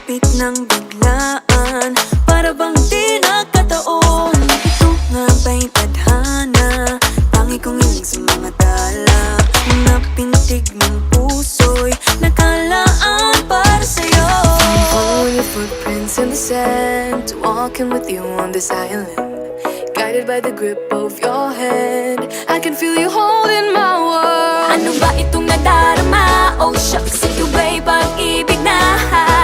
lumapit ng biglaan, para bang di nagkataon. Ito nga ba'y tadhana, tangi kong hiling sa mga tala. Mga pintig ng puso'y nakalaan para sa'yo. Following your footprints in the sand, walking with you on this island, guided by the grip of your hand. I can feel you holding my world. Ano ba itong nadarama? Oh shucks, ito ba'y pag-ibig na?